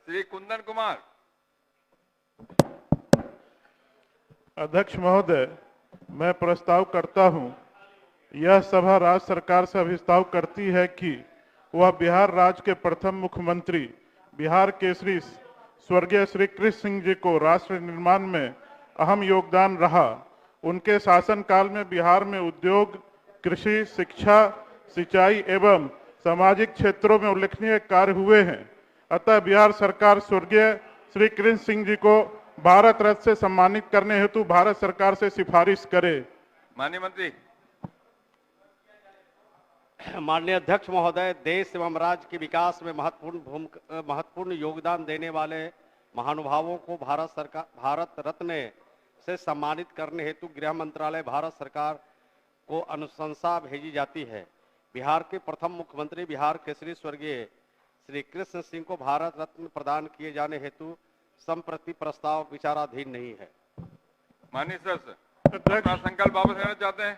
श्री कुंदन कुमार। अध्यक्ष महोदय, मैं प्रस्ताव करता हूं, यह सभा राज्य सरकार से अभिस्ताव करती है कि वह बिहार राज्य के प्रथम मुख्यमंत्री बिहार केसरी स्वर्गीय श्री कृष्ण सिंह जी को राष्ट्र निर्माण में अहम योगदान रहा। उनके शासनकाल में बिहार में उद्योग, कृषि, शिक्षा, सिंचाई एवं सामाजिक क्षेत्रों में उल्लेखनीय कार्य हुए हैं। अतः बिहार सरकार स्वर्गीय श्री कृष्ण सिंह जी को भारत रत्न से सम्मानित करने हेतु भारत सरकार से सिफारिश करे। माननीय मंत्री। माननीय अध्यक्ष महोदय, देश एवं राज्य के विकास में महत्वपूर्ण योगदान देने वाले महानुभावों को भारत रत्न से सम्मानित करने हेतु गृह मंत्रालय भारत सरकार को अनुशंसा भेजी जाती है। बिहार के प्रथम मुख्यमंत्री बिहार केसरी स्वर्गीय श्री कृष्ण सिंह को भारत रत्न प्रदान किए जाने हेतु संप्रति प्रस्ताव विचाराधीन नहीं है। माननीय सदस्य अपना संकल्प वापस लेना चाहते हैं।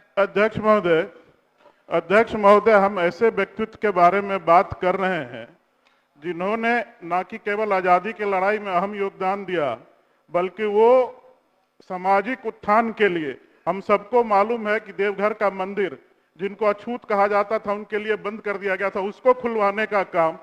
अध्यक्ष महोदय, हम ऐसे व्यक्तित्व के बारे में बात कर रहे हैं जिन्होंने न कि केवल आजादी की लड़ाई में अहम योगदान दिया, बल्कि वो सामाजिक उत्थान के लिए, हम सबको मालूम है कि देवघर का मंदिर जिनको अछूत कहा जाता था उनके लिए बंद कर दिया गया था, उसको खुलवाने का काम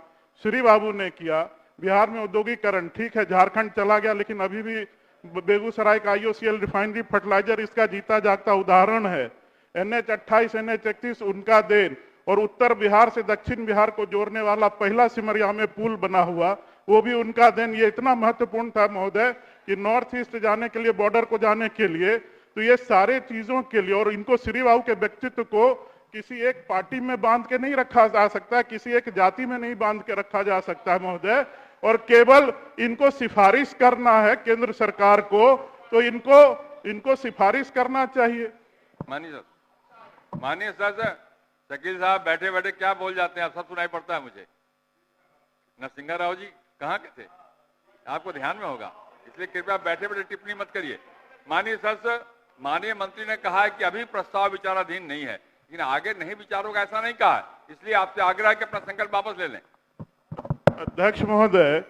श्री बाबू ने किया। बिहार में औद्योगिकरण, ठीक है झारखंड चला गया, लेकिन अभी भी बेगूसराय का IOCL रिफाइनरी फर्टिलाइजर इसका जीता जागता उदाहरण है। NH-28 NH-31 उनका देन, और उत्तर बिहार से दक्षिण बिहार को जोड़ने वाला पहला सिमरिया में पुल बना हुआ, वो भी उनका देन। ये इतना महत्वपूर्ण था महोदय कि नॉर्थ ईस्ट जाने के लिए, बॉर्डर को जाने के लिए, तो ये सारे चीजों के लिए, और इनको श्री बाबू के व्यक्तित्व को किसी एक पार्टी में बांध के नहीं रखा जा सकता, किसी एक जाति में नहीं बांध के रखा जा सकता है महोदय, और केवल इनको सिफारिश करना है केंद्र सरकार को, तो इनको सिफारिश करना चाहिए। माननीय सर, शकील साहब बैठे बैठे क्या बोल जाते हैं, आप सब सुनाई पड़ता है मुझे। नरसिंहा राव जी कहाँ के थे, आपको ध्यान में होगा, इसलिए कृपया बैठे बैठे टिप्पणी मत करिए। माननीय सर, माननीय मंत्री ने कहा है कि अभी प्रस्ताव विचाराधीन नहीं है, लेकिन आगे नहीं विचार होगा ऐसा नहीं कहा है, इसलिए आपसे आग्रह है कि अपना संकल्प वापस ले लें। अध्यक्ष महोदय,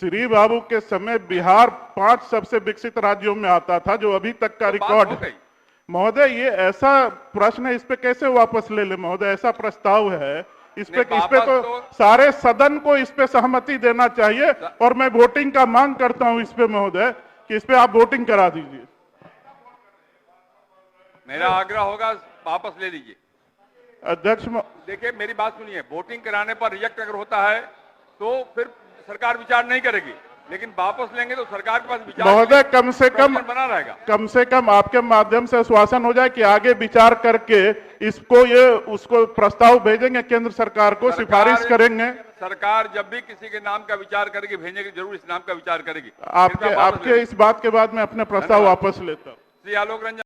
श्री बाबू के समय बिहार 5 सबसे विकसित राज्यों में आता था, जो अभी तक का रिकॉर्ड है। महोदय, ये ऐसा प्रश्न है, इस पे कैसे वापस ले ले महोदय? ऐसा प्रस्ताव है, इस पे तो सारे सदन को इस पे सहमति देना चाहिए, और मैं वोटिंग का मांग करता हूं इस पे महोदय कि इस पे आप वोटिंग करा दीजिए। मेरा आग्रह होगा वापस ले लीजिए। अध्यक्ष देखिए, मेरी बात सुनिए, वोटिंग कराने पर रिजेक्ट अगर होता है तो फिर सरकार विचार नहीं करेगी, लेकिन वापस लेंगे तो सरकार के पास विचार महोदय कम से कम आपके माध्यम से आश्वासन हो जाए कि आगे विचार करके उसको प्रस्ताव भेजेंगे केंद्र सरकार को, सिफारिश करेंगे। सरकार जब भी किसी के नाम का विचार करेगी, भेजने की जरूर इस नाम का विचार करेगी। आपके इस बात के बाद मैं अपने प्रस्ताव वापस लेता हूँ। श्री आलोक रंजन।